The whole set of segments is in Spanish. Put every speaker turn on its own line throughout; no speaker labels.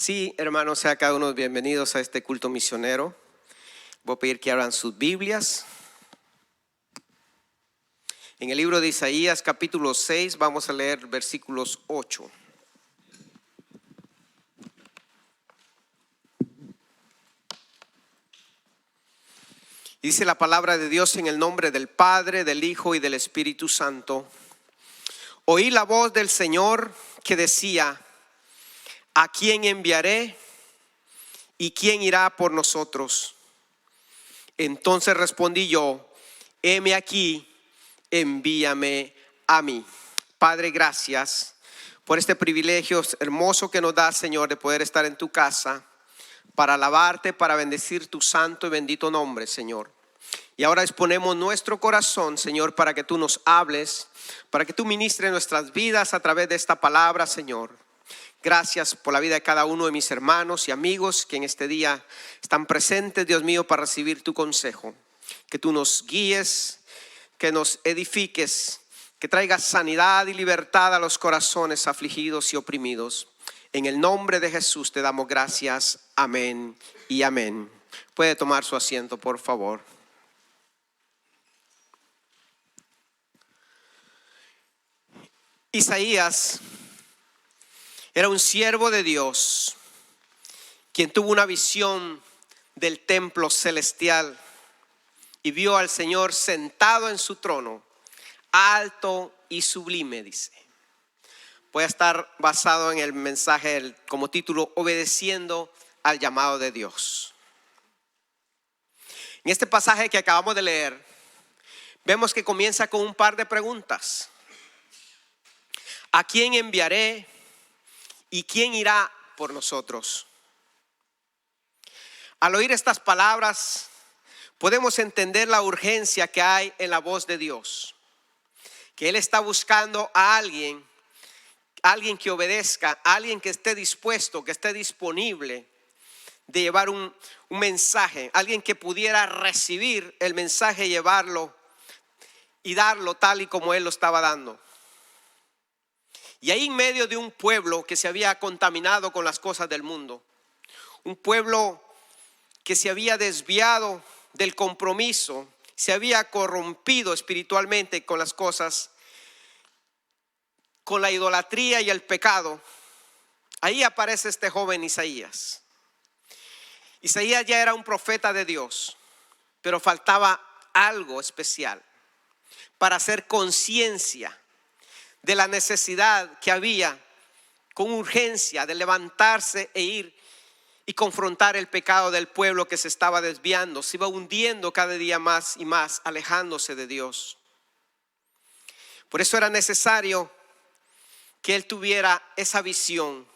Sí, hermanos, sea cada uno bienvenidos a este culto misionero. Voy a pedir que abran sus Biblias. En el libro de Isaías, capítulo 6, vamos a leer versículos 8. Dice la palabra de Dios en el nombre del Padre, del Hijo y del Espíritu Santo. Oí la voz del Señor que decía: ¿a quién enviaré? ¿Y quién irá por nosotros? Entonces respondí yo: heme aquí, envíame a mí. Padre, gracias por este privilegio hermoso que nos da, Señor, de poder estar en tu casa para alabarte, para bendecir tu santo y bendito nombre, Señor. Y ahora disponemos nuestro corazón, Señor, para que tú nos hables, para que tú ministres nuestras vidas a través de esta palabra, Señor. Gracias por la vida de cada uno de mis hermanos y amigos que en este día están presentes, Dios mío, para recibir tu consejo. Que tú nos guíes, que nos edifiques, que traigas sanidad y libertad a los corazones afligidos y oprimidos. En el nombre de Jesús te damos gracias. Amén y amén. Puede tomar su asiento, por favor. Isaías era un siervo de Dios, quien tuvo una visión del templo celestial y vio al Señor sentado en su trono, alto y sublime, dice. Voy a estar basado en el mensaje como título: obedeciendo al llamado de Dios. En este pasaje que acabamos de leer, vemos que comienza con un par de preguntas. ¿A quién enviaré? ¿Y quién irá por nosotros? Al oír estas palabras, podemos entender la urgencia que hay en la voz de Dios. Que Él está buscando a alguien que obedezca, alguien que esté dispuesto, que esté disponible de llevar un mensaje, alguien que pudiera recibir el mensaje, llevarlo y darlo tal y como Él lo estaba dando. Y ahí en medio de un pueblo que se había contaminado con las cosas del mundo, un pueblo que se había desviado del compromiso, se había corrompido espiritualmente con las cosas, con la idolatría y el pecado, ahí aparece este joven Isaías. Isaías ya era un profeta de Dios, pero faltaba algo especial para hacer conciencia de la necesidad que había con urgencia de levantarse e ir y confrontar el pecado del pueblo que se estaba desviando, se iba hundiendo cada día más y más, alejándose de Dios. Por eso era necesario que él tuviera esa visión.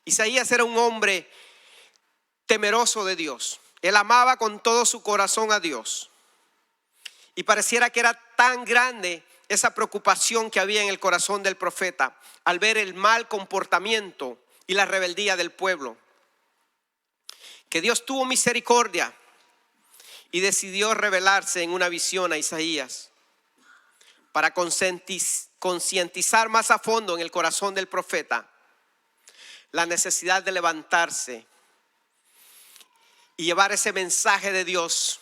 Isaías era un hombre temeroso de Dios. Él amaba con todo su corazón a Dios. Y pareciera que era tan grande esa preocupación que había en el corazón del profeta al ver el mal comportamiento y la rebeldía del pueblo, que Dios tuvo misericordia y decidió revelarse en una visión a Isaías para concientizar más a fondo en el corazón del profeta la necesidad de levantarse y llevar ese mensaje de Dios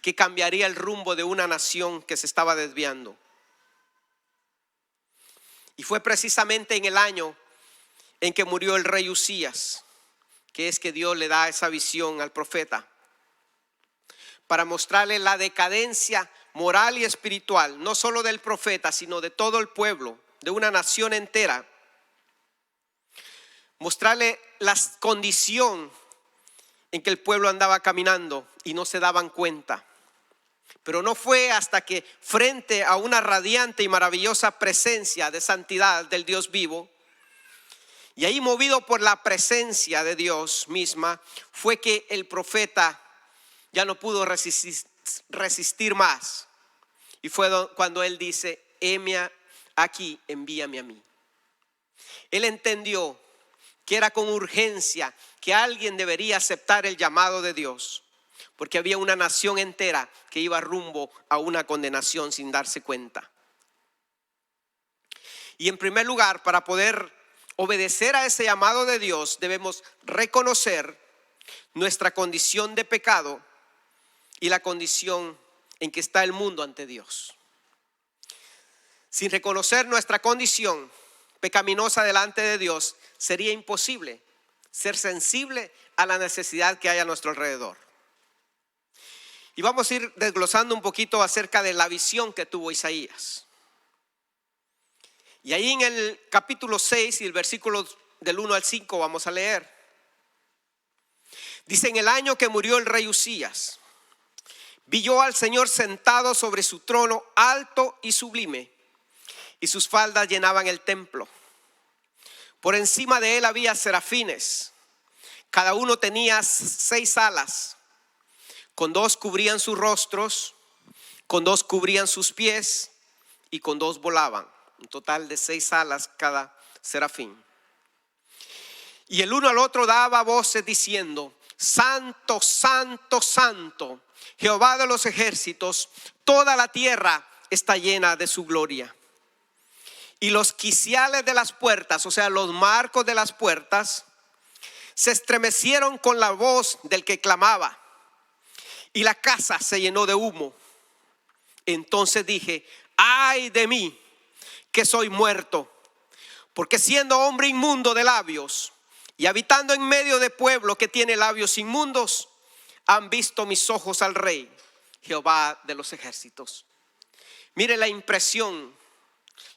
que cambiaría el rumbo de una nación que se estaba desviando. Y fue precisamente en el año en que murió el rey Usías, que es que Dios le da esa visión al profeta para mostrarle la decadencia moral y espiritual, no solo del profeta, sino de todo el pueblo, de una nación entera. Mostrarle la condición en que el pueblo andaba caminando y no se daban cuenta. Pero no fue hasta que frente a una radiante y maravillosa presencia de santidad del Dios vivo, y ahí movido por la presencia de Dios misma, fue que el profeta ya no pudo resistir más. Y fue cuando él dice: heme aquí, envíame a mí. Él entendió que era con urgencia que alguien debería aceptar el llamado de Dios, porque había una nación entera que iba rumbo a una condenación sin darse cuenta. Y en primer lugar, para poder obedecer a ese llamado de Dios, debemos reconocer nuestra condición de pecado y la condición en que está el mundo ante Dios. Sin reconocer nuestra condición pecaminosa delante de Dios, sería imposible ser sensible a la necesidad que hay a nuestro alrededor. Y vamos a ir desglosando un poquito acerca de la visión que tuvo Isaías. Y ahí en el capítulo 6 y el versículo del 1 al 5 vamos a leer. Dice: en el año que murió el rey Uzías, vi yo al Señor sentado sobre su trono alto y sublime, y sus faldas llenaban el templo. Por encima de él había serafines, cada uno tenía 6 alas, con 2 cubrían sus rostros, con 2 cubrían sus pies, y con 2 volaban. Un total de 6 alas cada serafín. Y el uno al otro daba voces diciendo: Santo, santo, santo, Jehová de los ejércitos, toda la tierra está llena de su gloria. Y los quiciales de las puertas, o sea, los marcos de las puertas, se estremecieron con la voz del que clamaba, y la casa se llenó de humo. Entonces dije: ay de mí, que soy muerto, porque siendo hombre inmundo de labios y habitando en medio de pueblo que tiene labios inmundos, han visto mis ojos al Rey, Jehová de los ejércitos. Mire la impresión,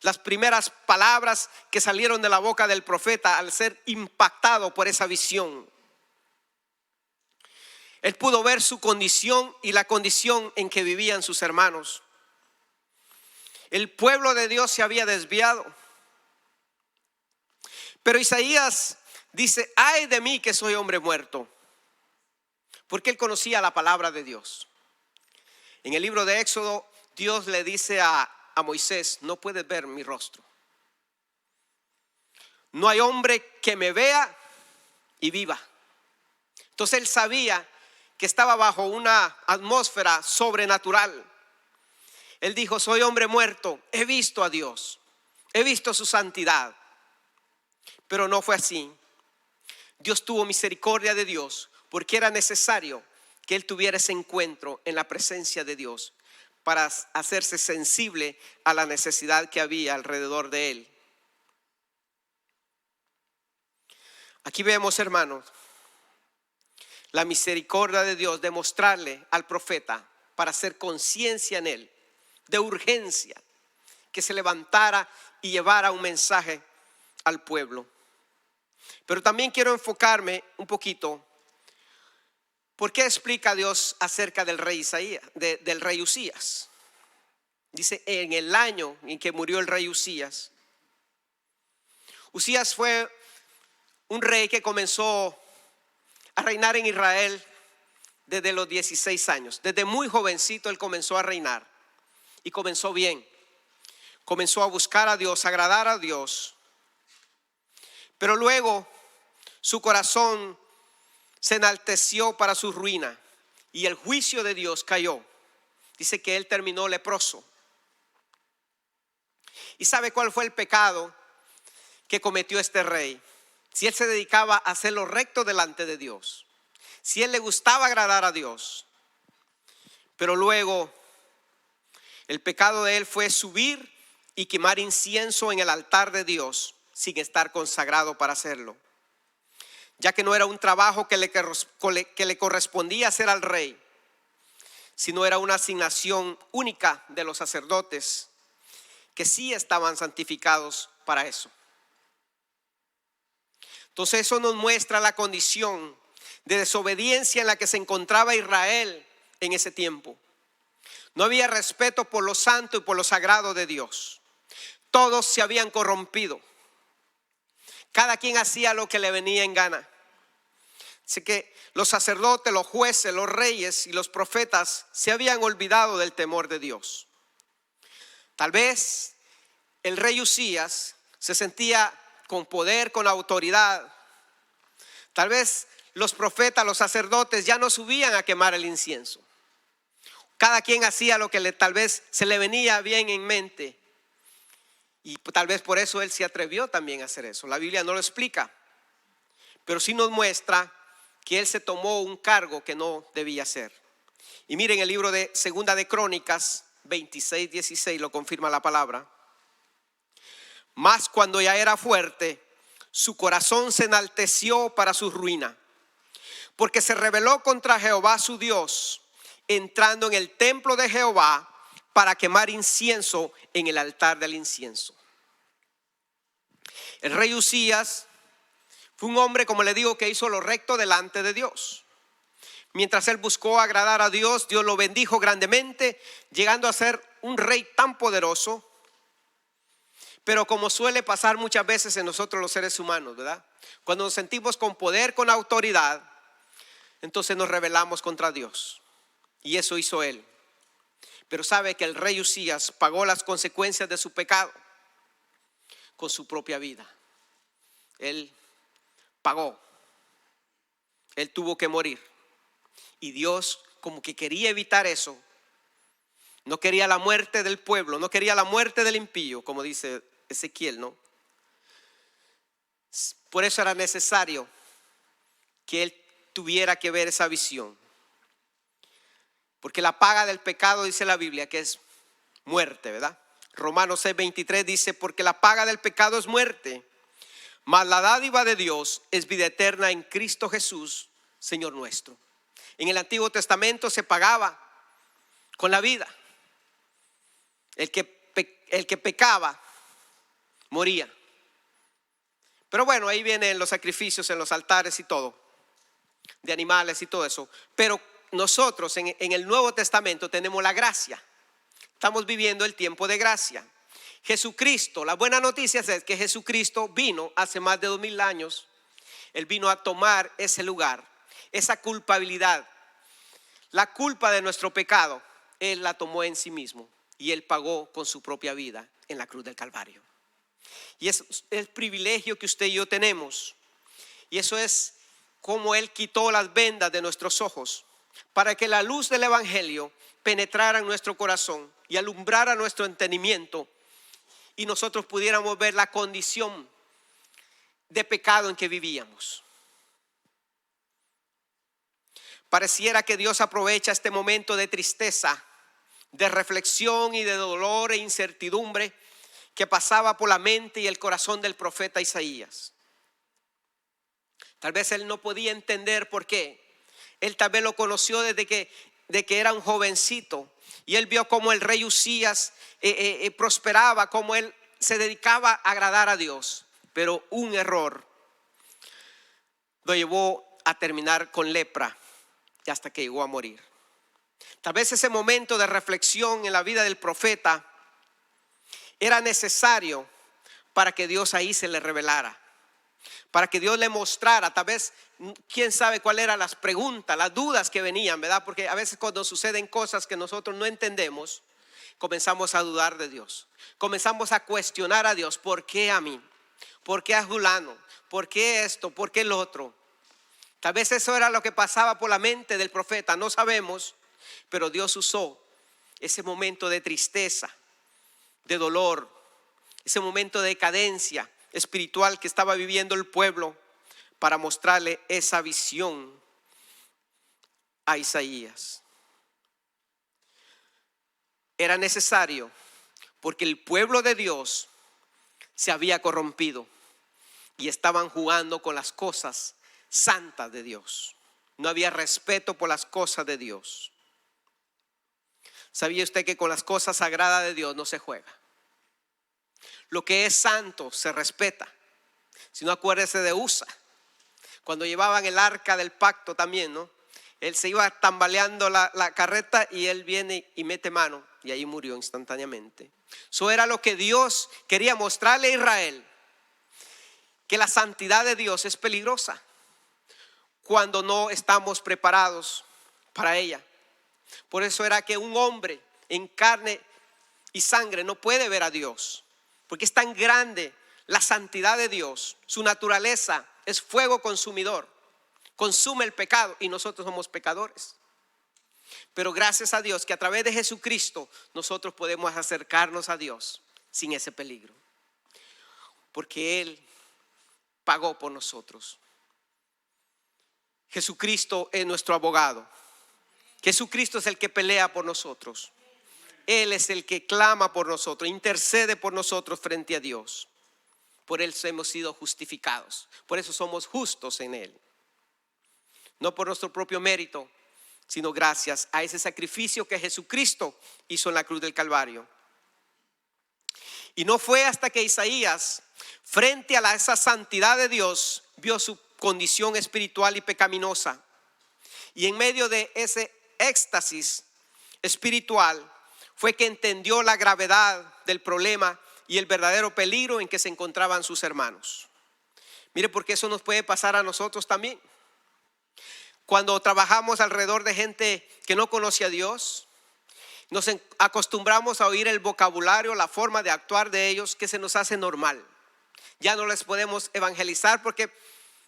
las primeras palabras que salieron de la boca del profeta al ser impactado por esa visión. Él pudo ver su condición y la condición en que vivían sus hermanos. El pueblo de Dios se había desviado. Pero Isaías dice: ay de mí, que soy hombre muerto, porque él conocía la palabra de Dios. En el libro de Éxodo, Dios le dice a Moisés: no puedes ver mi rostro. No hay hombre que me vea y viva. Entonces él sabía que estaba bajo una atmósfera sobrenatural. Él dijo: soy hombre muerto, he visto a Dios, he visto su santidad. Pero no fue así. Dios tuvo misericordia de Dios, porque era necesario que él tuviera ese encuentro en la presencia de Dios para hacerse sensible a la necesidad que había alrededor de él. Aquí vemos, hermanos, la misericordia de Dios de mostrarle al profeta, para hacer conciencia en él de urgencia, que se levantara y llevara un mensaje al pueblo. Pero también quiero enfocarme un poquito. ¿Por qué explica Dios acerca del rey Isaías, del rey Uzías? Dice: en el año en que murió el rey Uzías. Uzías fue un rey que comenzó a reinar en Israel desde los 16 años. Desde muy jovencito él comenzó a reinar, y comenzó bien. Comenzó a buscar a Dios, a agradar a Dios. Pero luego su corazón se enalteció para su ruina, y el juicio de Dios cayó. Dice que él terminó leproso. ¿Y sabe cuál fue el pecado que cometió este rey? Si él se dedicaba a hacer lo recto delante de Dios, si él le gustaba agradar a Dios, pero luego el pecado de él fue subir y quemar incienso en el altar de Dios sin estar consagrado para hacerlo, ya que no era un trabajo que le correspondía hacer al rey, sino era una asignación única de los sacerdotes, que sí estaban santificados para eso. Entonces eso nos muestra la condición de desobediencia en la que se encontraba Israel en ese tiempo. No había respeto por lo santo y por lo sagrado de Dios. Todos se habían corrompido. Cada quien hacía lo que le venía en gana. Así que los sacerdotes, los jueces, los reyes y los profetas se habían olvidado del temor de Dios. Tal vez el rey Uzías se sentía con poder, con autoridad. Tal vez los profetas, los sacerdotes ya no subían a quemar el incienso. Cada quien hacía lo que tal vez se le venía bien en mente. Y tal vez por eso él se atrevió también a hacer eso. La Biblia no lo explica, pero sí nos muestra que él se tomó un cargo que no debía hacer. Y miren el libro de Segunda de Crónicas 26:16, lo confirma la palabra. Mas cuando ya era fuerte, su corazón se enalteció para su ruina, porque se rebeló contra Jehová su Dios, entrando en el templo de Jehová para quemar incienso en el altar del incienso. El rey Uzías fue un hombre, como le digo, que hizo lo recto delante de Dios. Mientras él buscó agradar a Dios, Dios lo bendijo grandemente, llegando a ser un rey tan poderoso. Pero como suele pasar muchas veces en nosotros los seres humanos, ¿verdad? Cuando nos sentimos con poder, con autoridad, entonces nos rebelamos contra Dios. Y eso hizo él. Pero sabe que el rey Uzías pagó las consecuencias de su pecado con su propia vida. Él pagó. Él tuvo que morir. Y Dios, como que quería evitar eso, no quería la muerte del pueblo, no quería la muerte del impío, como dice Ezequiel, ¿no? Por eso era necesario que él tuviera que ver esa visión. Porque la paga del pecado, dice la Biblia, que es muerte, ¿verdad? Romanos 6:23 dice, porque la paga del pecado es muerte, mas la dádiva de Dios es vida eterna en Cristo Jesús, Señor nuestro. En el Antiguo Testamento se pagaba con la vida. El que pecaba moría. Pero bueno, ahí vienen los sacrificios en los altares y todo, de animales y todo eso. Pero nosotros en el Nuevo Testamento tenemos la gracia. Estamos viviendo el tiempo de gracia. Jesucristo, la buena noticia es que Jesucristo vino hace más de 2000 años. Él vino a tomar ese lugar, esa culpabilidad. La culpa de nuestro pecado, Él la tomó en sí mismo. Y Él pagó con su propia vida en la cruz del Calvario. Y es el privilegio que usted y yo tenemos. Y eso es como Él quitó las vendas de nuestros ojos, para que la luz del Evangelio penetrara en nuestro corazón y alumbrara nuestro entendimiento, y nosotros pudiéramos ver la condición de pecado en que vivíamos. Pareciera que Dios aprovecha este momento de tristeza, de reflexión y de dolor e incertidumbre que pasaba por la mente y el corazón del profeta Isaías. Tal vez él no podía entender por qué. Él tal vez lo conoció desde que era un jovencito, y él vio cómo el rey Uzías prosperaba, cómo él se dedicaba a agradar a Dios. Pero un error lo llevó a terminar con lepra y hasta que llegó a morir. Tal vez ese momento de reflexión en la vida del profeta era necesario para que Dios ahí se le revelara, para que Dios le mostrara. Tal vez, quién sabe cuáles eran las preguntas, las dudas que venían, ¿verdad? Porque a veces cuando suceden cosas que nosotros no entendemos, comenzamos a dudar de Dios. Comenzamos a cuestionar a Dios. ¿Por qué a mí? ¿Por qué a Julano? ¿Por qué esto? ¿Por qué el otro? Tal vez eso era lo que pasaba por la mente del profeta, no sabemos. Pero Dios usó ese momento de tristeza, de dolor, ese momento de decadencia espiritual que estaba viviendo el pueblo, para mostrarle esa visión a Isaías. Era necesario porque el pueblo de Dios se había corrompido y estaban jugando con las cosas santas de Dios. No había respeto por las cosas de Dios. ¿Sabía usted que con las cosas sagradas de Dios no se juega? Lo que es santo se respeta. Si no, acuérdese de Usa, cuando llevaban el arca del pacto también, ¿no? Él se iba tambaleando la carreta y él viene y mete mano, y ahí murió instantáneamente. Eso era lo que Dios quería mostrarle a Israel, que la santidad de Dios es peligrosa cuando no estamos preparados para ella. Por eso era que un hombre en carne y sangre no puede ver a Dios, porque es tan grande la santidad de Dios. Su naturaleza es fuego consumidor, consume el pecado, y nosotros somos pecadores. Pero gracias a Dios que a través de Jesucristo nosotros podemos acercarnos a Dios sin ese peligro. porque Él pagó por nosotros. Jesucristo es nuestro abogado. Jesucristo es el que pelea por nosotros. Él es el que clama por nosotros, intercede por nosotros frente a Dios. Por Él hemos sido justificados. Por eso somos justos en Él. No por nuestro propio mérito, sino gracias a ese sacrificio que Jesucristo hizo en la cruz del Calvario. Y no fue hasta que Isaías, frente a esa santidad de Dios, vio su condición espiritual y pecaminosa. Y en medio de ese éxtasis espiritual fue que entendió la gravedad del problema y el verdadero peligro en que se encontraban sus hermanos. Mire, porque eso nos puede pasar a nosotros también. Cuando trabajamos alrededor de gente que no conoce a Dios, nos acostumbramos a oír el vocabulario, la forma de actuar de ellos, que se nos hace normal. Ya no les podemos evangelizar porque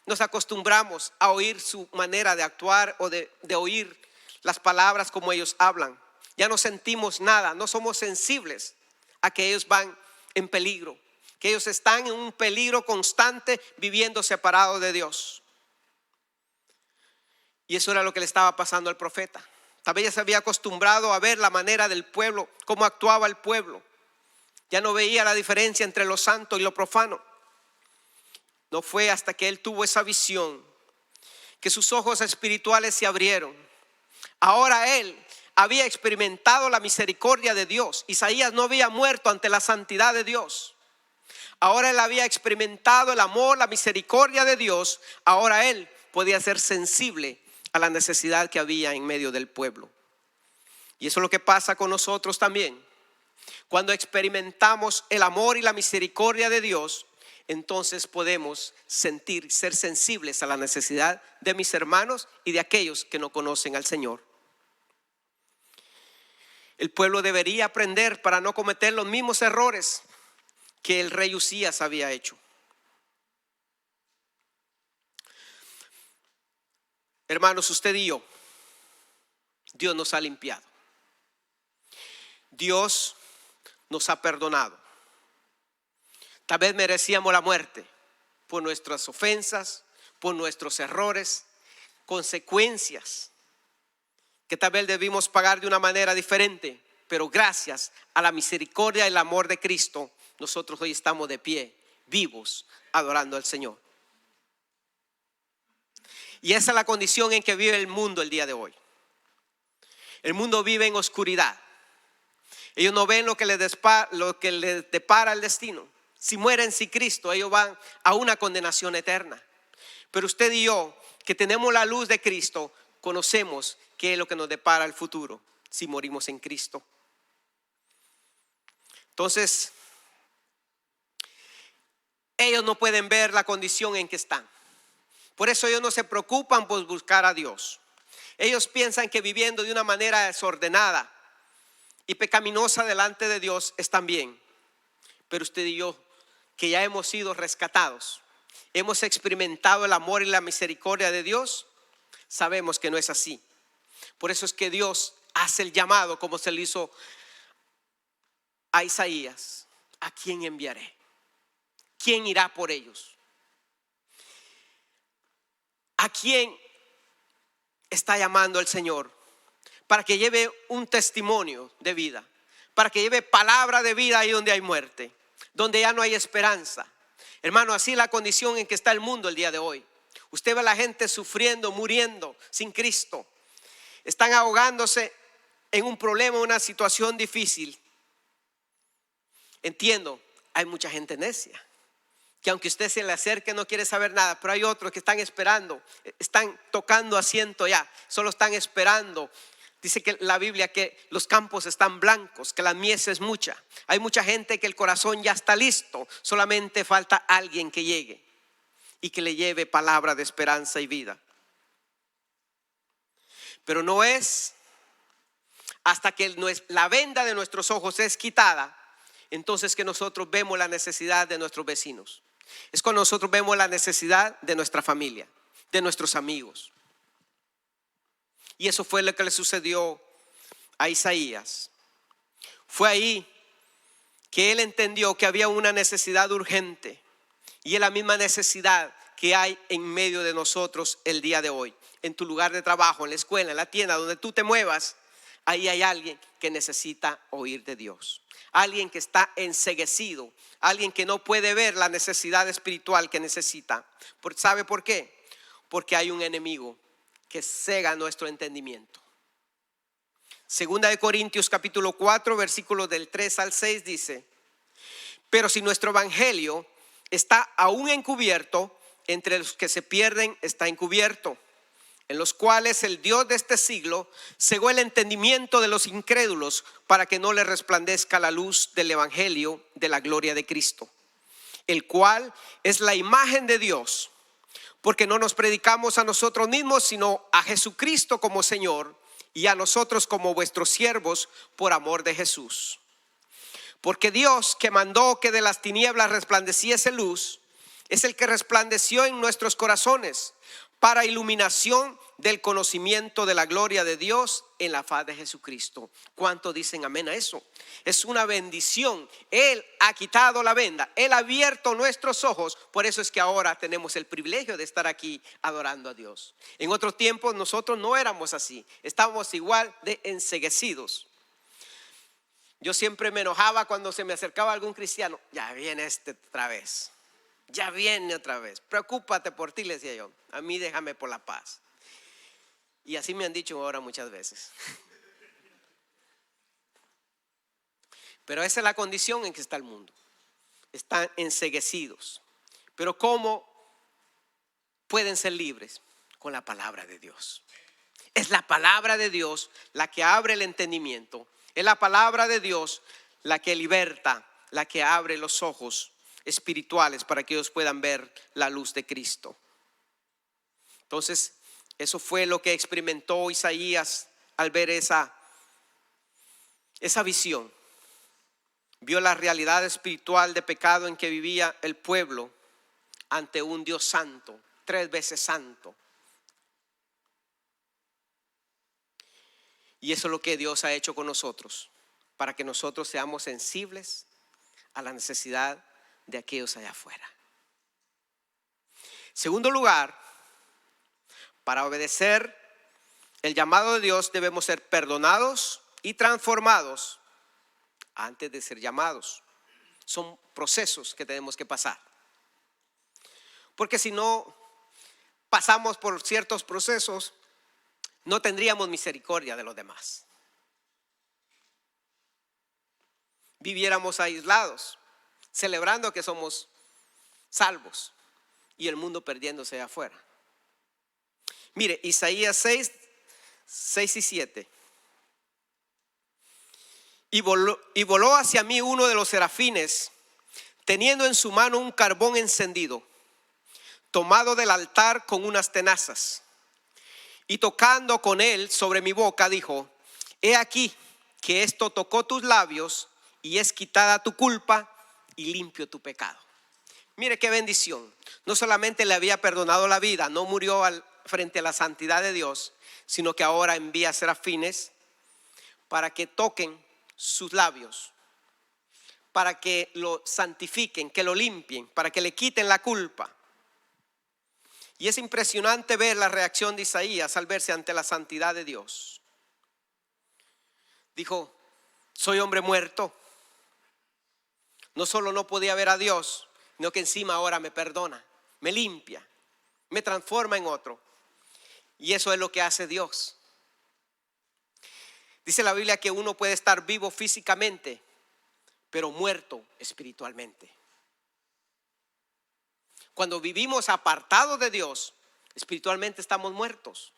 nos acostumbramos a oír su manera de actuar o de oír las palabras como ellos hablan. Ya no sentimos nada, no somos sensibles a que ellos van en peligro, que ellos están en un peligro constante viviendo separados de Dios. Y eso era lo que le estaba pasando al profeta. Tal vez ya se había acostumbrado a ver la manera del pueblo, cómo actuaba el pueblo. Ya no veía la diferencia entre lo santo y lo profano. No fue hasta que él tuvo esa visión que sus ojos espirituales se abrieron. Ahora él había experimentado la misericordia de Dios. Isaías no había muerto ante la santidad de Dios. Ahora él había experimentado el amor, la misericordia de Dios. Ahora él podía ser sensible a la necesidad que había en medio del pueblo. Y eso es lo que pasa con nosotros también. Cuando experimentamos el amor y la misericordia de Dios, entonces podemos sentir, ser sensibles a la necesidad de mis hermanos y de aquellos que no conocen al Señor. El pueblo debería aprender para no cometer los mismos errores que el rey Usías había hecho. Hermanos, usted y yo, Dios nos ha limpiado. Dios nos ha perdonado. Tal vez merecíamos la muerte por nuestras ofensas, por nuestros errores, consecuencias que tal vez debimos pagar de una manera diferente, pero gracias a la misericordia y el amor de Cristo, nosotros hoy estamos de pie, vivos, adorando al Señor. Y esa es la condición en que vive el mundo el día de hoy. El mundo vive en oscuridad. Ellos no ven lo que les depara el destino. Si mueren sin Cristo, ellos van a una condenación eterna. Pero usted y yo, que tenemos la luz de Cristo, conocemos qué es lo que nos depara el futuro si morimos en Cristo. Entonces, ellos no pueden ver la condición en que están. Por eso ellos no se preocupan por buscar a Dios. Ellos piensan que viviendo de una manera desordenada y pecaminosa delante de Dios están bien. Pero usted y yo, que ya hemos sido rescatados, hemos experimentado el amor y la misericordia de Dios, sabemos que no es así. Por eso es que Dios hace el llamado como se le hizo a Isaías: ¿a quién enviaré? ¿Quién irá por ellos? ¿A quién está llamando el Señor? Para que lleve un testimonio de vida, para que lleve palabra de vida ahí donde hay muerte, donde ya no hay esperanza. Hermano, así es la condición en que está el mundo el día de hoy. Usted ve a la gente sufriendo, muriendo sin Cristo. Están ahogándose en un problema, una situación difícil. Entiendo, hay mucha gente necia, que aunque usted se le acerque no quiere saber nada, pero hay otros que están esperando, están tocando asiento ya, solo están esperando. Dice que la Biblia que los campos están blancos, que la mies es mucha. Hay mucha gente que el corazón ya está listo, solamente falta alguien que llegue y que le lleve palabra de esperanza y vida. Pero no es hasta que la venda de nuestros ojos es quitada, entonces que nosotros vemos la necesidad de nuestros vecinos. Es cuando nosotros vemos la necesidad de nuestra familia, de nuestros amigos. Y eso fue lo que le sucedió a Isaías. Fue ahí que él entendió que había una necesidad urgente Y es la misma necesidad que hay en medio de nosotros el día de hoy. En tu lugar de trabajo, en la escuela, en la tienda, donde tú te muevas, ahí hay alguien que necesita oír de Dios. Alguien que está enceguecido, alguien que no puede ver la necesidad espiritual que necesita. ¿Sabe por qué? Porque hay un enemigo que cega nuestro entendimiento. Segunda de Corintios capítulo 4, versículos del 3 al 6 dice: pero si nuestro evangelio está aún encubierto, entre los que se pierden está encubierto, en los cuales el Dios de este siglo cegó el entendimiento de los incrédulos para que no les resplandezca la luz del evangelio de la gloria de Cristo, el cual es la imagen de Dios. Porque no nos predicamos a nosotros mismos, sino a Jesucristo como Señor, y a nosotros como vuestros siervos por amor de Jesús. Porque Dios, que mandó que de las tinieblas resplandeciese luz, es el que resplandeció en nuestros corazones para iluminación del conocimiento de la gloria de Dios en la faz de Jesucristo. ¿Cuánto dicen amén a eso? Es una bendición. Él ha quitado la venda, Él ha abierto nuestros ojos. Por eso es que ahora tenemos el privilegio de estar aquí adorando a Dios. En otros tiempos nosotros no éramos así, estábamos igual de enceguecidos. Yo siempre me enojaba cuando se me acercaba algún cristiano. Ya viene este otra vez. Ya viene otra vez. Preocúpate por ti, le decía yo. A mí déjame por la paz. Y así me han dicho ahora muchas veces. Pero esa es la condición en que está el mundo. Están enceguecidos. Pero ¿cómo pueden ser libres? Con la palabra de Dios. Es la palabra de Dios la que abre el entendimiento. Es la palabra de Dios la que liberta, la que abre los ojos espirituales para que ellos puedan ver la luz de Cristo. Entonces, eso fue lo que experimentó Isaías al ver esa visión. Vio la realidad espiritual de pecado en que vivía el pueblo ante un Dios santo, 3 veces santo. Y eso es lo que Dios ha hecho con nosotros, para que nosotros seamos sensibles a la necesidad de aquellos allá afuera. Segundo lugar, para obedecer el llamado de Dios debemos ser perdonados y transformados antes de ser llamados. Son procesos que tenemos que pasar. Porque si no pasamos por ciertos procesos, no tendríamos misericordia de los demás. Viviéramos aislados, celebrando que somos salvos y el mundo perdiéndose de afuera. Mire, Isaías 6 y 7. Y voló hacia mí uno de los serafines, teniendo en su mano un carbón encendido, tomado del altar con unas tenazas. Y tocando con él sobre mi boca, dijo: he aquí que esto tocó tus labios, y es quitada tu culpa y limpio tu pecado. Mire qué bendición. No solamente le había perdonado la vida, no murió frente a la santidad de Dios, sino que ahora envía serafines para que toquen sus labios, para que lo santifiquen, que lo limpien, para que le quiten la culpa. Y es impresionante ver la reacción de Isaías al verse ante la santidad de Dios. Dijo: soy hombre muerto. No solo no podía ver a Dios, sino que encima ahora me perdona, me limpia, me transforma en otro. Y eso es lo que hace Dios. Dice la Biblia que uno puede estar vivo físicamente, pero muerto espiritualmente. Cuando vivimos apartados de Dios, espiritualmente estamos muertos.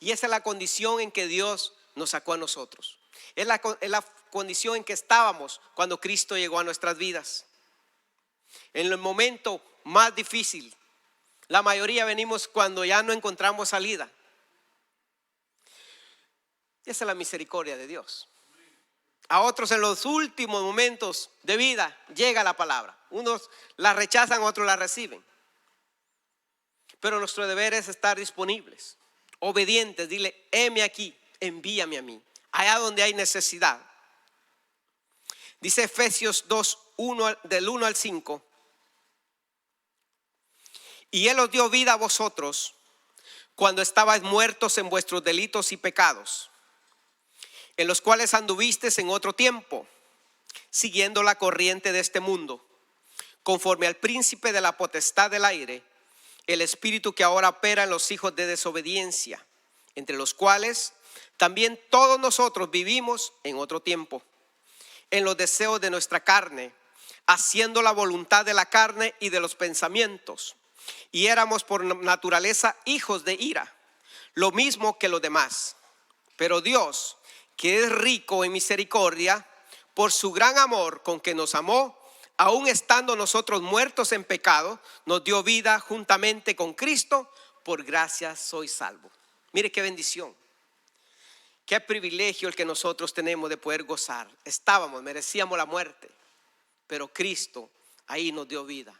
Y esa es la condición en que Dios nos sacó a nosotros. Es la condición en que estábamos cuando Cristo llegó a nuestras vidas. En el momento más difícil, la mayoría venimos cuando ya no encontramos salida. Y esa es la misericordia de Dios. A otros en los últimos momentos de vida llega la palabra. Unos la rechazan, otros la reciben. Pero nuestro deber es estar disponibles, obedientes. Dile: heme aquí, envíame a mí, allá donde hay necesidad. Dice Efesios 2, del 1 al 5. Y Él os dio vida a vosotros cuando estabais muertos en vuestros delitos y pecados, en los cuales anduvisteis en otro tiempo, siguiendo la corriente de este mundo, conforme al príncipe de la potestad del aire, el espíritu que ahora opera en los hijos de desobediencia, entre los cuales también todos nosotros vivimos en otro tiempo, en los deseos de nuestra carne, haciendo la voluntad de la carne y de los pensamientos, y éramos por naturaleza hijos de ira, lo mismo que los demás. Pero Dios, que es rico en misericordia, por su gran amor con que nos amó, aun estando nosotros muertos en pecado, nos dio vida juntamente con Cristo. Por gracia sois salvos. Mire qué bendición, qué privilegio el que nosotros tenemos de poder gozar. Merecíamos la muerte, pero Cristo ahí nos dio vida,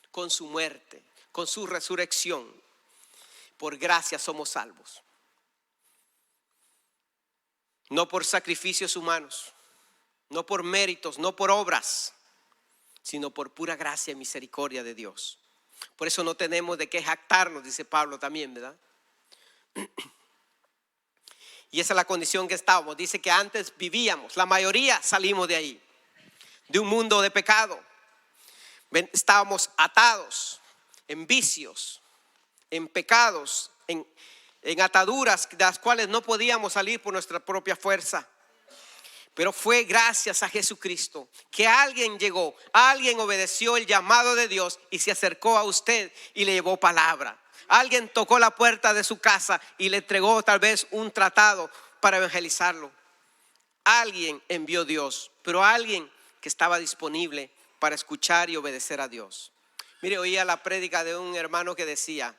con su muerte, con su resurrección. Por gracia somos salvos. No por sacrificios humanos, no por méritos, no por obras, sino por pura gracia y misericordia de Dios. Por eso no tenemos de qué jactarnos, dice Pablo también, ¿verdad? Y esa es la condición que estábamos. Dice que antes vivíamos, la mayoría salimos de ahí, de un mundo de pecado. Estábamos atados en vicios, en pecados, en ataduras de las cuales no podíamos salir por nuestra propia fuerza. Pero fue gracias a Jesucristo que alguien llegó, alguien obedeció el llamado de Dios y se acercó a usted y le llevó palabra. Alguien tocó la puerta de su casa y le entregó tal vez un tratado para evangelizarlo. Alguien envió Dios, pero alguien que estaba disponible para escuchar y obedecer a Dios. Mire, oía la prédica de un hermano que dice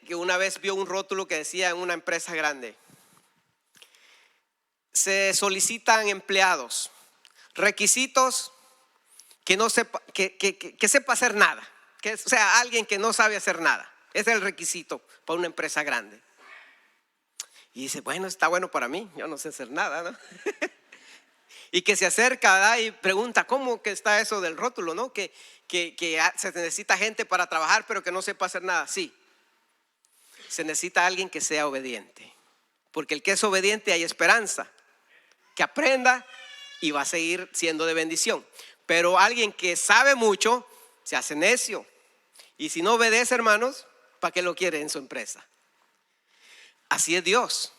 que una vez vio un rótulo que decía en una empresa grande: se solicitan empleados, requisitos que no sepa, que sepa hacer nada, o sea, alguien que no sabe hacer nada. Ese es el requisito para una empresa grande. Y dice, bueno, está bueno para mí, yo no sé hacer nada, ¿no? Y que se acerca, ¿verdad? Y pregunta, ¿cómo que está eso del rótulo, no? Que se necesita gente para trabajar, pero que no sepa hacer nada. Sí, se necesita alguien que sea obediente, porque el que es obediente hay esperanza, que aprenda y va a seguir siendo de bendición. Pero alguien que sabe mucho se hace necio, y si no obedece, hermanos, ¿para qué lo quiere en su empresa? Así es Dios.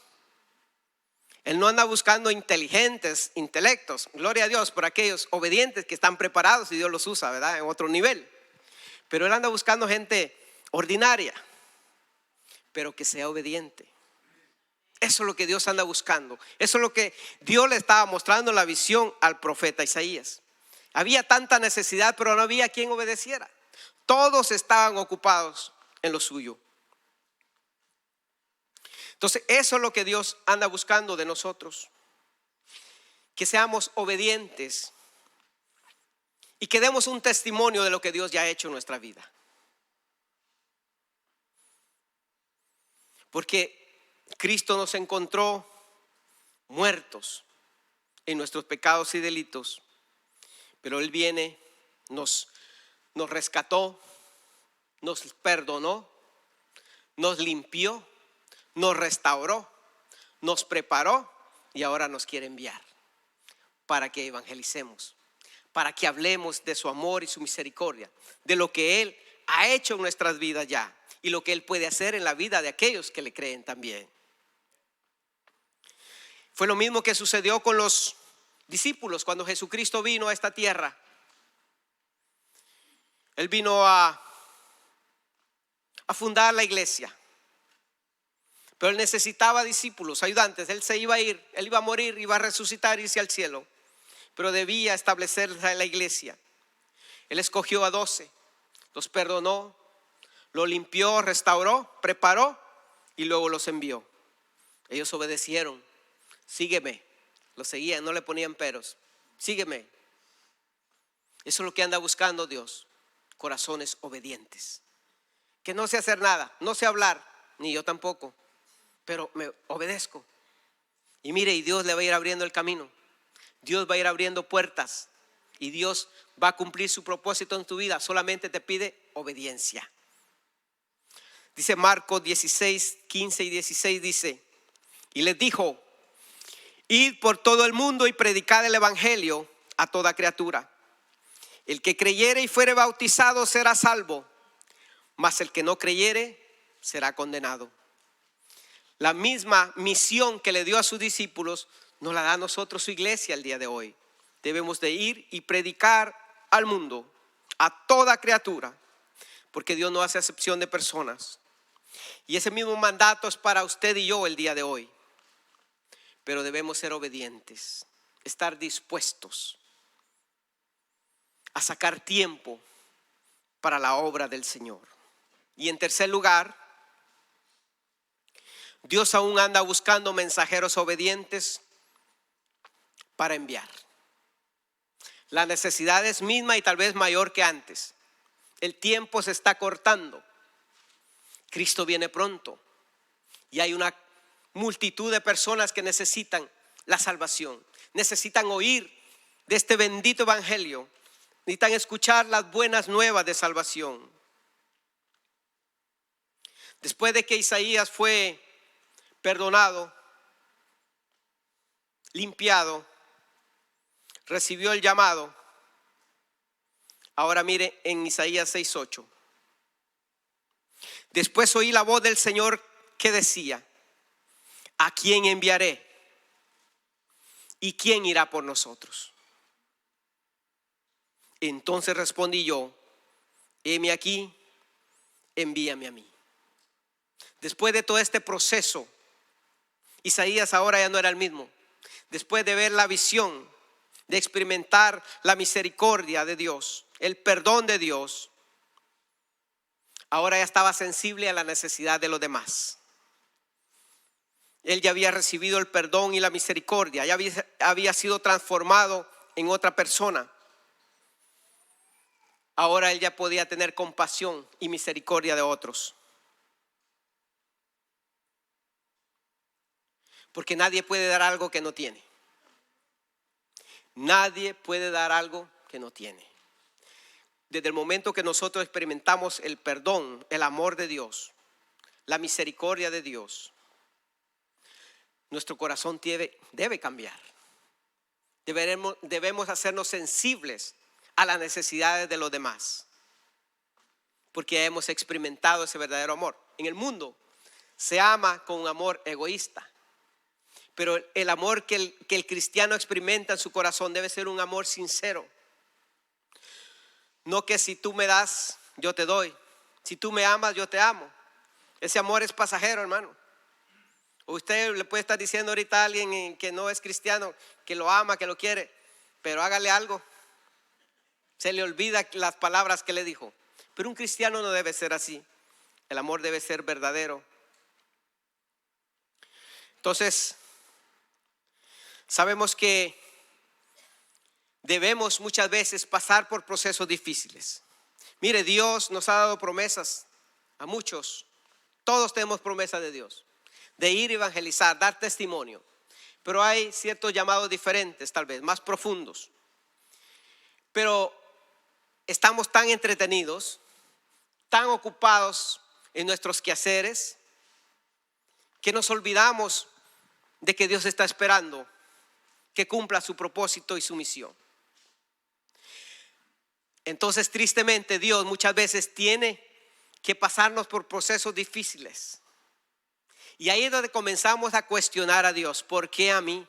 Él no anda buscando intelectos, gloria a Dios por aquellos obedientes que están preparados y Dios los usa, ¿verdad? En otro nivel. Pero Él anda buscando gente ordinaria, pero que sea obediente. Eso es lo que Dios anda buscando. Eso es lo que Dios le estaba mostrando en la visión al profeta Isaías. Había tanta necesidad, pero no había quien obedeciera. Todos estaban ocupados en lo suyo. Entonces eso es lo que Dios anda buscando de nosotros, que seamos obedientes y que demos un testimonio de lo que Dios ya ha hecho en nuestra vida. Porque Cristo nos encontró muertos en nuestros pecados y delitos, pero Él viene, nos rescató, nos perdonó, nos limpió, nos restauró, nos preparó y ahora nos quiere enviar para que evangelicemos, para que hablemos de su amor y su misericordia, de lo que Él ha hecho en nuestras vidas ya y lo que Él puede hacer en la vida de aquellos que le creen también. Fue lo mismo que sucedió con los discípulos cuando Jesucristo vino a esta tierra. Él vino a fundar la iglesia. Pero Él necesitaba discípulos, ayudantes. Él se iba a ir, Él iba a morir, iba a resucitar, irse al cielo. Pero debía establecer la iglesia. Él escogió a 12, los perdonó, lo limpió, restauró, preparó y luego los envió. Ellos obedecieron. Sígueme. Lo seguían, no le ponían peros. Sígueme. Eso es lo que anda buscando Dios. Corazones obedientes. Que no sé hacer nada, no sé hablar, ni yo tampoco, pero me obedezco. Y mire, y Dios le va a ir abriendo el camino. Dios va a ir abriendo puertas. y Dios va a cumplir su propósito en tu vida. Solamente te pide obediencia. Dice Marcos 16, 15 y 16, dice, y les dijo, id por todo el mundo y predicad el evangelio a toda criatura. El que creyere y fuere bautizado será salvo, mas el que no creyere será condenado. La misma misión que le dio a sus discípulos nos la da a nosotros su iglesia el día de hoy. Debemos de ir y predicar al mundo, a toda criatura, porque Dios no hace acepción de personas. Y ese mismo mandato es para usted y yo el día de hoy. Pero debemos ser obedientes, estar dispuestos a sacar tiempo para la obra del Señor. Y en tercer lugar, Dios aún anda buscando mensajeros obedientes para enviar. La necesidad es misma y tal vez mayor que antes. El tiempo se está cortando. Cristo viene pronto. Y hay una multitud de personas que necesitan la salvación. Necesitan oír de este bendito evangelio. Necesitan escuchar las buenas nuevas de salvación. Después de que Isaías fue perdonado, limpiado, recibió el llamado. Ahora mire en Isaías 6:8. Después oí la voz del Señor que decía, ¿a quién enviaré? ¿Y quién irá por nosotros? Entonces respondí yo, heme aquí, envíame a mí. Después de todo este proceso, Isaías ahora ya no era el mismo. Después de ver la visión, de experimentar la misericordia de Dios, el perdón de Dios, ahora ya estaba sensible a la necesidad de los demás. Él ya había recibido el perdón y la misericordia, ya había sido transformado en otra persona. Ahora él ya podía tener compasión y misericordia de otros. Porque nadie puede dar algo que no tiene. Nadie puede dar algo que no tiene. Desde el momento que nosotros experimentamos el perdón, el amor de Dios, la misericordia de Dios, nuestro corazón debe cambiar. Debemos hacernos sensibles a las necesidades de los demás. Porque hemos experimentado ese verdadero amor. En el mundo se ama con un amor egoísta. Pero el amor que el cristiano experimenta en su corazón debe ser un amor sincero. No que si tú me das, yo te doy. Si tú me amas, yo te amo. Ese amor es pasajero, hermano. Usted le puede estar diciendo ahorita a alguien que no es cristiano, que lo ama, que lo quiere, pero hágale algo. Se le olvida las palabras que le dijo. Pero un cristiano no debe ser así. El amor debe ser verdadero. Entonces, sabemos que debemos muchas veces pasar por procesos difíciles. Mire, Dios nos ha dado promesas a muchos. Todos tenemos promesas de Dios, de ir a evangelizar, dar testimonio. Pero hay ciertos llamados diferentes, tal vez, más profundos. Pero estamos tan entretenidos, tan ocupados en nuestros quehaceres, que nos olvidamos de que Dios está esperando que cumpla su propósito y su misión. Entonces, tristemente, Dios muchas veces tiene que pasarnos por procesos difíciles. Y ahí es donde comenzamos a cuestionar a Dios. ¿Por qué a mí?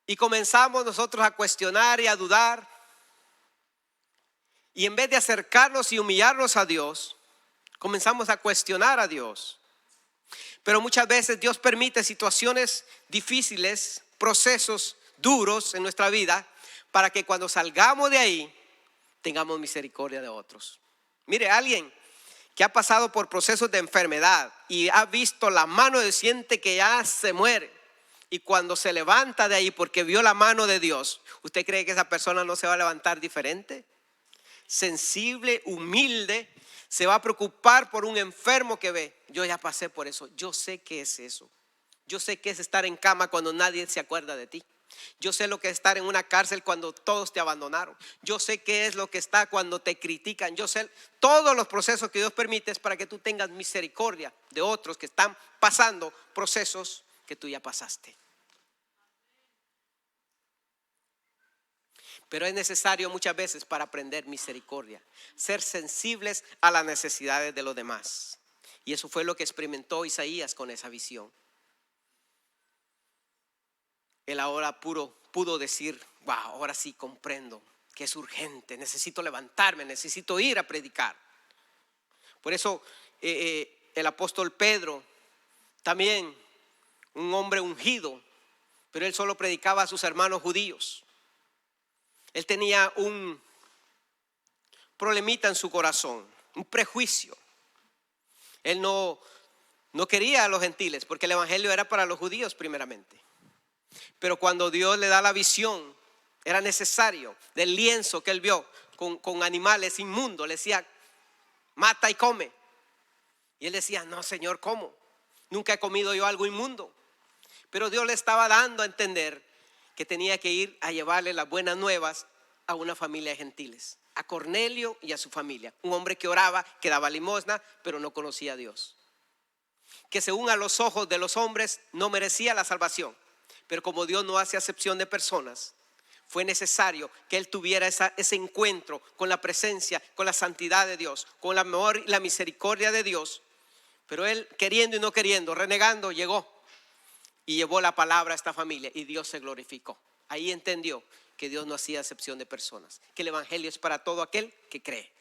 Y comenzamos nosotros a cuestionar y a dudar. Y en vez de acercarnos y humillarnos a Dios, comenzamos a cuestionar a Dios. Pero muchas veces Dios permite situaciones difíciles, procesos duros en nuestra vida, para que cuando salgamos de ahí tengamos misericordia de otros. Mire, alguien que ha pasado por procesos de enfermedad y ha visto la mano de Dios, siente que ya se muere, y cuando se levanta de ahí porque vio la mano de Dios, ¿usted cree que esa persona no se va a levantar diferente? Sensible, humilde, se va a preocupar por un enfermo que ve. Yo ya pasé por eso, yo sé qué es eso. Yo sé qué es estar en cama cuando nadie se acuerda de ti. Yo sé lo que es estar en una cárcel cuando todos te abandonaron. Yo sé qué es lo que está cuando te critican. Yo sé todos los procesos que Dios permite es para que tú tengas misericordia de otros que están pasando procesos que tú ya pasaste. Pero es necesario muchas veces para aprender misericordia, ser sensibles a las necesidades de los demás. Y eso fue lo que experimentó Isaías con esa visión. Él ahora pudo decir, wow, ahora sí comprendo que es urgente, necesito levantarme, necesito ir a predicar. Por eso el apóstol Pedro, también un hombre ungido, pero él solo predicaba a sus hermanos judíos. Él tenía un problemita en su corazón, un prejuicio. Él no quería a los gentiles porque el evangelio era para los judíos primeramente. Pero cuando Dios le da la visión, era necesario del lienzo que él vio con animales inmundos. Le decía, mata y come. Y él decía, no, Señor, ¿cómo? Nunca he comido yo algo inmundo. Pero Dios le estaba dando a entender que tenía que ir a llevarle las buenas nuevas a una familia de gentiles, a Cornelio y a su familia. Un hombre que oraba, que daba limosna, pero no conocía a Dios. Que según a los ojos de los hombres no merecía la salvación. Pero como Dios no hace acepción de personas, fue necesario que él tuviera ese encuentro con la presencia, con la santidad de Dios, con el amor y la misericordia de Dios. Pero él, queriendo y no queriendo, renegando, llegó y llevó la palabra a esta familia y Dios se glorificó. Ahí entendió que Dios no hacía acepción de personas, que el evangelio es para todo aquel que cree.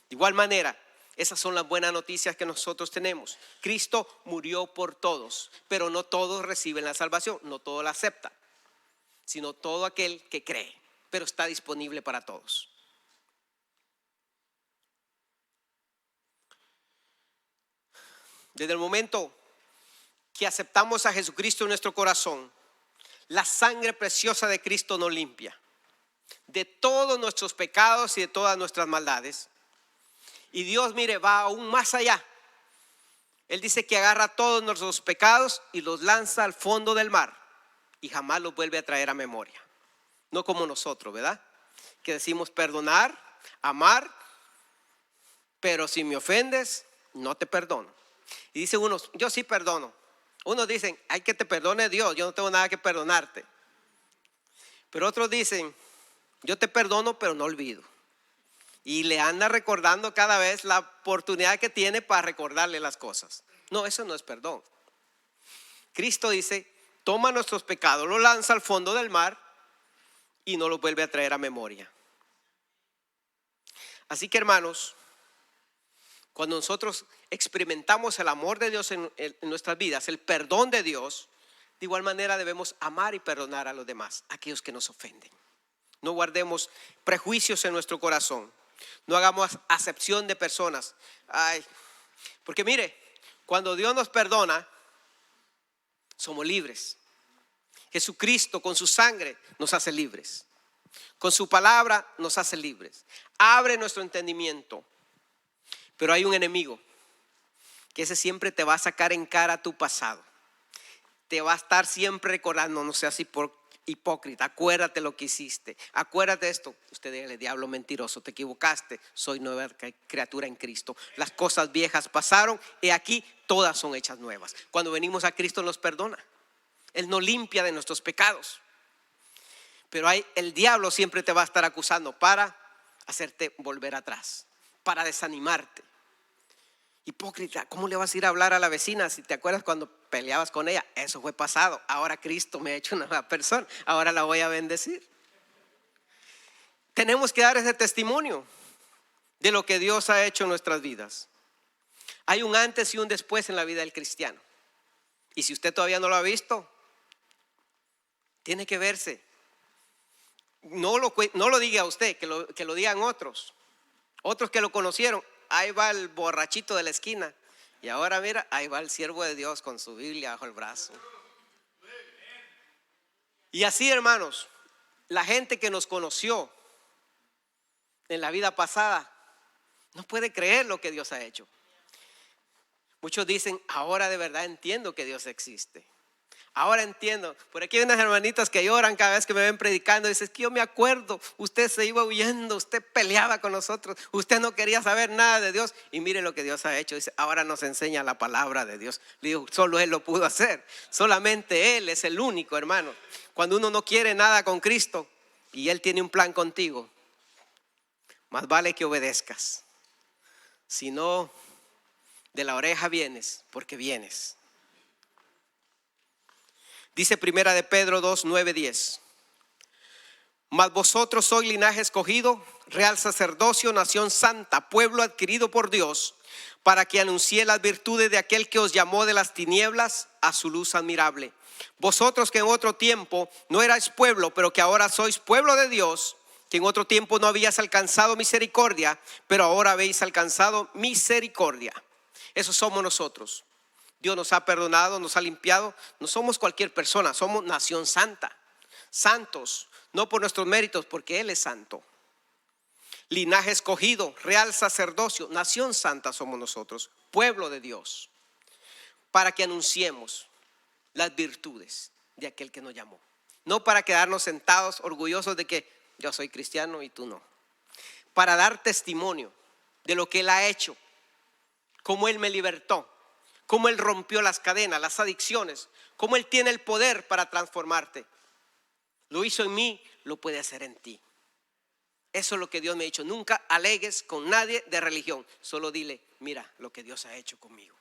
De igual manera, esas son las buenas noticias que nosotros tenemos. Cristo murió por todos, pero no todos reciben la salvación, no todos la aceptan, sino todo aquel que cree, pero está disponible para todos. Desde el momento que aceptamos a Jesucristo en nuestro corazón, la sangre preciosa de Cristo nos limpia de todos nuestros pecados y de todas nuestras maldades. Y Dios, mire, va aún más allá. Él dice que agarra todos nuestros pecados y los lanza al fondo del mar y jamás los vuelve a traer a memoria. No como nosotros, ¿verdad? Que decimos perdonar, amar, pero si me ofendes, no te perdono. Y dicen unos, yo sí perdono. Unos dicen, hay que te perdone Dios, yo no tengo nada que perdonarte. Pero otros dicen, yo te perdono, pero no olvido. Y le anda recordando cada vez la oportunidad que tiene para recordarle las cosas. No, eso no es perdón. Cristo dice, toma nuestros pecados, los lanza al fondo del mar y no los vuelve a traer a memoria. Así que, hermanos, cuando nosotros experimentamos el amor de Dios en nuestras vidas, el perdón de Dios, de igual manera debemos amar y perdonar a los demás, a aquellos que nos ofenden. No guardemos prejuicios en nuestro corazón. No hagamos acepción de personas. Porque mire, cuando Dios nos perdona, somos libres. Jesucristo con su sangre nos hace libres. Con su palabra nos hace libres. Abre nuestro entendimiento. Pero hay un enemigo que ese siempre te va a sacar en cara tu pasado. Te va a estar siempre recordando, no seas hipócrita, acuérdate lo que hiciste, acuérdate de esto. Usted dígale, diablo mentiroso, te equivocaste, soy nueva criatura en Cristo. Las cosas viejas pasaron y aquí todas son hechas nuevas. Cuando venimos a Cristo nos perdona, Él nos limpia de nuestros pecados. Pero el diablo siempre te va a estar acusando para hacerte volver atrás, para desanimarte. Hipócrita, ¿cómo le vas a ir a hablar a la vecina si te acuerdas cuando peleabas con ella? Eso fue pasado. Ahora Cristo me ha hecho una nueva persona. Ahora la voy a bendecir. Tenemos que dar ese testimonio de lo que Dios ha hecho en nuestras vidas. Hay un antes y un después en la vida del cristiano. Y si usted todavía no lo ha visto, tiene que verse. No lo diga usted, que lo digan otros. Otros que lo conocieron. Ahí va el borrachito de la esquina. Y ahora mira, ahí va el siervo de Dios con su Biblia bajo el brazo. Y así, hermanos, la gente que nos conoció en la vida pasada no puede creer lo que Dios ha hecho. Muchos dicen, ahora de verdad entiendo que Dios existe. Ahora entiendo. Por aquí hay unas hermanitas que lloran cada vez que me ven predicando. Dicen, es que yo me acuerdo, usted se iba huyendo, usted peleaba con nosotros, usted no quería saber nada de Dios. Y mire lo que Dios ha hecho. Dice, ahora nos enseña la palabra de Dios. Le digo, solo Él lo pudo hacer. Solamente Él es el único, hermano. Cuando uno no quiere nada con Cristo y Él tiene un plan contigo, más vale que obedezcas. Si no, de la oreja vienes, porque vienes. Dice primera de Pedro 2, 9, 10. Mas vosotros sois linaje escogido, real sacerdocio, nación santa, pueblo adquirido por Dios, para que anuncie las virtudes de aquel que os llamó de las tinieblas a su luz admirable. Vosotros que en otro tiempo no erais pueblo, pero que ahora sois pueblo de Dios, que en otro tiempo no habías alcanzado misericordia, pero ahora habéis alcanzado misericordia. Esos somos nosotros. Dios nos ha perdonado, nos ha limpiado. No somos cualquier persona, somos nación santa. Santos, no por nuestros méritos, porque Él es santo. Linaje escogido, real sacerdocio, nación santa somos nosotros, pueblo de Dios, para que anunciemos las virtudes de aquel que nos llamó. No para quedarnos sentados orgullosos de que yo soy cristiano y tú no. Para dar testimonio de lo que Él ha hecho, cómo Él me libertó, cómo Él rompió las cadenas, las adicciones, cómo Él tiene el poder para transformarte. Lo hizo en mí, lo puede hacer en ti. Eso es lo que Dios me ha dicho. Nunca alegues con nadie de religión. Solo dile, mira lo que Dios ha hecho conmigo.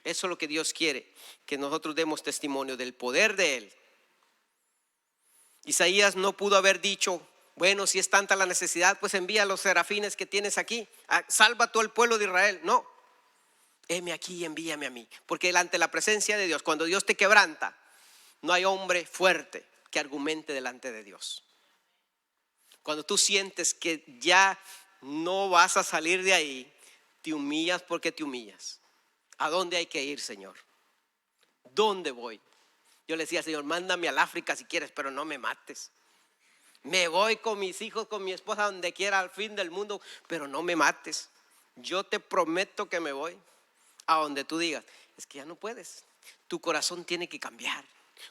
Eso es lo que Dios quiere, que nosotros demos testimonio del poder de Él. Isaías no pudo haber dicho, bueno, si es tanta la necesidad, pues envía a los serafines que tienes aquí. Salva a todo el pueblo de Israel. No. Heme aquí y envíame a mí. Porque delante de la presencia de Dios, cuando Dios te quebranta, no hay hombre fuerte que argumente delante de Dios. Cuando tú sientes que ya no vas a salir de ahí, te humillas porque te humillas. ¿A dónde hay que ir, Señor? ¿Dónde voy? Yo le decía, Señor, mándame al África si quieres, pero no me mates. Me voy con mis hijos, con mi esposa, donde quiera, al fin del mundo, pero no me mates. Yo te prometo que me voy a donde tú digas. Es que ya no puedes. Tu corazón tiene que cambiar.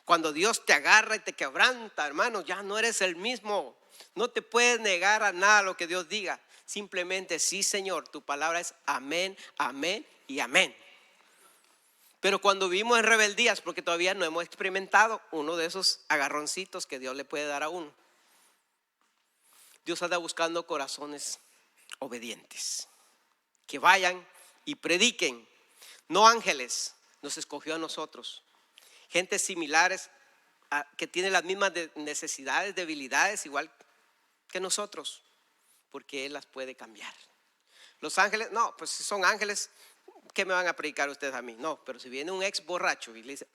Cuando Dios te agarra y te quebranta, hermano, ya no eres el mismo. No te puedes negar a nada lo que Dios diga. Simplemente, sí, Señor, tu palabra es amén, amén y amén. Pero cuando vivimos en rebeldías, porque todavía no hemos experimentado uno de esos agarroncitos que Dios le puede dar a uno. Dios anda buscando corazones obedientes, que vayan y prediquen. No ángeles, nos escogió a nosotros. Gente similares, que tienen las mismas necesidades, debilidades, igual que nosotros, porque Él las puede cambiar. Los ángeles, no, pues si son ángeles, ¿qué me van a predicar ustedes a mí? No, pero si viene un ex borracho y le dice,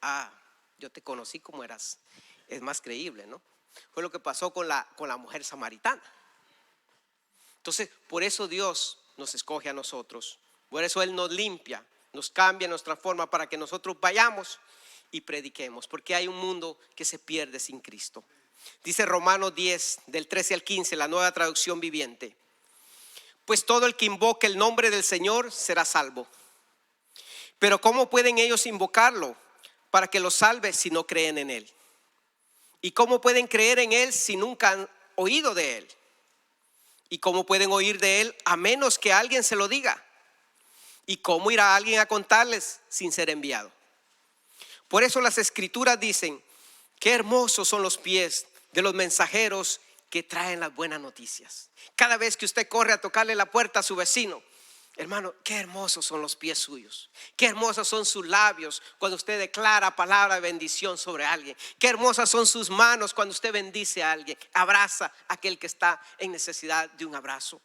yo te conocí como eras, es más creíble, ¿no? Fue lo que pasó con la mujer samaritana. Entonces, por eso Dios nos escoge a nosotros, por eso Él nos limpia, nos cambia, nos transforma para que nosotros vayamos y prediquemos, porque hay un mundo que se pierde sin Cristo. Dice Romanos 10, del 13 al 15, la Nueva Traducción Viviente. Pues todo el que invoque el nombre del Señor será salvo. Pero ¿cómo pueden ellos invocarlo para que los salve si no creen en Él? ¿Y cómo pueden creer en Él si nunca han oído de Él? ¿Y cómo pueden oír de Él a menos que alguien se lo diga? ¿Y cómo irá alguien a contarles sin ser enviado? Por eso las Escrituras dicen, qué hermosos son los pies de los mensajeros que traen las buenas noticias. Cada vez que usted corre a tocarle la puerta a su vecino, hermano, qué hermosos son los pies suyos. Qué hermosos son sus labios cuando usted declara palabra de bendición sobre alguien. Qué hermosas son sus manos cuando usted bendice a alguien. Abraza a aquel que está en necesidad de un abrazo.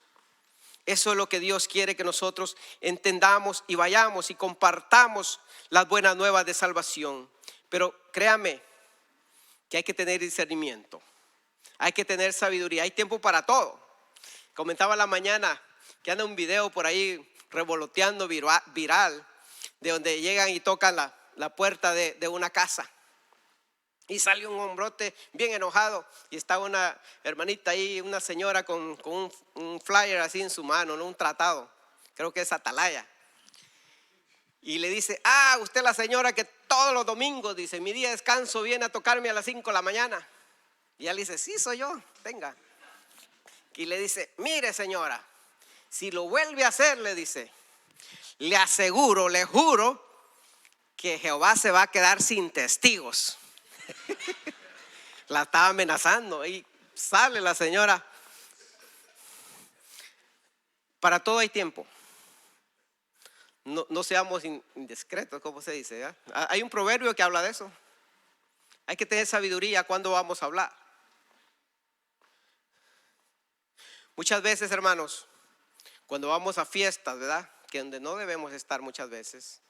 Eso es lo que Dios quiere que nosotros entendamos y vayamos y compartamos las buenas nuevas de salvación. Pero créame que hay que tener discernimiento. Hay que tener sabiduría. Hay tiempo para todo. Comentaba la mañana que anda un video por ahí revoloteando viral, de donde llegan y tocan la puerta de una casa. Y sale un hombrote bien enojado y está una hermanita ahí, una señora con un flyer así en su mano, ¿no? Un tratado, creo que es Atalaya. Y le dice, usted es la señora que todos los domingos, dice, mi día de descanso viene a tocarme a las 5 de la mañana. Y él dice, sí, soy yo, venga. Y le dice, mire señora, si lo vuelve a hacer, le dice, le aseguro, le juro que Jehová se va a quedar sin testigos. La estaba amenazando y sale la señora. Para todo hay tiempo. No seamos indiscretos, como se dice, ¿eh? Hay un proverbio que habla de eso. Hay que tener sabiduría cuando vamos a hablar. Muchas veces, hermanos, cuando vamos a fiestas, ¿verdad? Que donde no debemos estar muchas veces.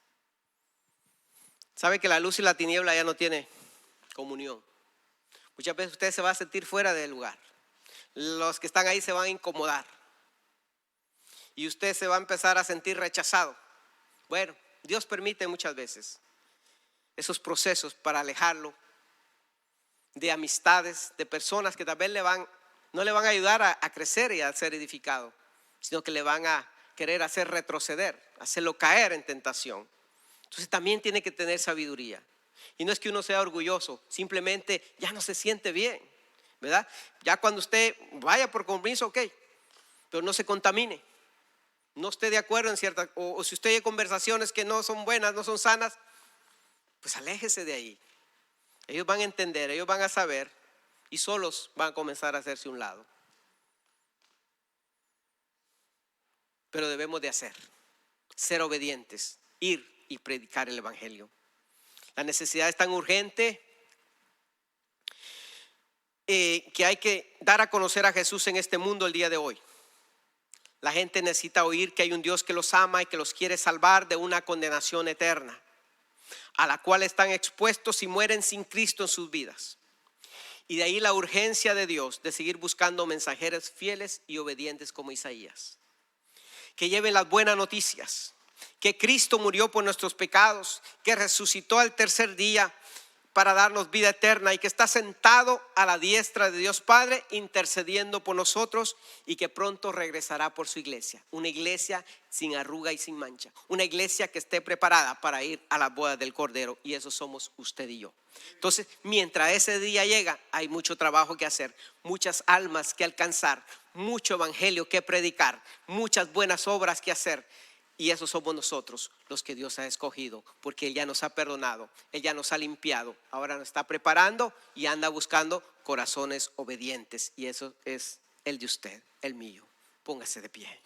¿Sabe que la luz y la tiniebla ya no tiene comunión? Muchas veces usted se va a sentir fuera del lugar. Los que están ahí se van a incomodar. Y usted se va a empezar a sentir rechazado. Bueno, Dios permite muchas veces esos procesos para alejarlo de amistades, de personas que tal vez no le van a ayudar a crecer y a ser edificado, sino que le van a querer hacer retroceder, hacerlo caer en tentación. Entonces también tiene que tener sabiduría. Y no es que uno sea orgulloso, simplemente ya no se siente bien, ¿verdad? Ya cuando usted vaya por compromiso, ok, pero no se contamine. No esté de acuerdo en ciertas, o si usted hay conversaciones que no son buenas, no son sanas, pues aléjese de ahí. Ellos van a entender, ellos van a saber y solos van a comenzar a hacerse un lado. Pero debemos de ser obedientes, ir y predicar el evangelio. La necesidad es tan urgente que hay que dar a conocer a Jesús en este mundo el día de hoy. La gente necesita oír que hay un Dios que los ama y que los quiere salvar de una condenación eterna, a la cual están expuestos si mueren sin Cristo en sus vidas. Y de ahí la urgencia de Dios de seguir buscando mensajeros fieles y obedientes como Isaías, que lleven las buenas noticias, que Cristo murió por nuestros pecados, que resucitó al tercer día para darnos vida eterna y que está sentado a la diestra de Dios Padre intercediendo por nosotros y que pronto regresará por su iglesia. Una iglesia sin arruga y sin mancha. Una iglesia que esté preparada para ir a las bodas del Cordero, y eso somos usted y yo. Entonces, mientras ese día llega, hay mucho trabajo que hacer, muchas almas que alcanzar, mucho evangelio que predicar, muchas buenas obras que hacer. Y esos somos nosotros, los que Dios ha escogido, porque Él ya nos ha perdonado, Él ya nos ha limpiado. Ahora nos está preparando y anda buscando corazones obedientes. Y eso es el de usted, el mío. Póngase de pie.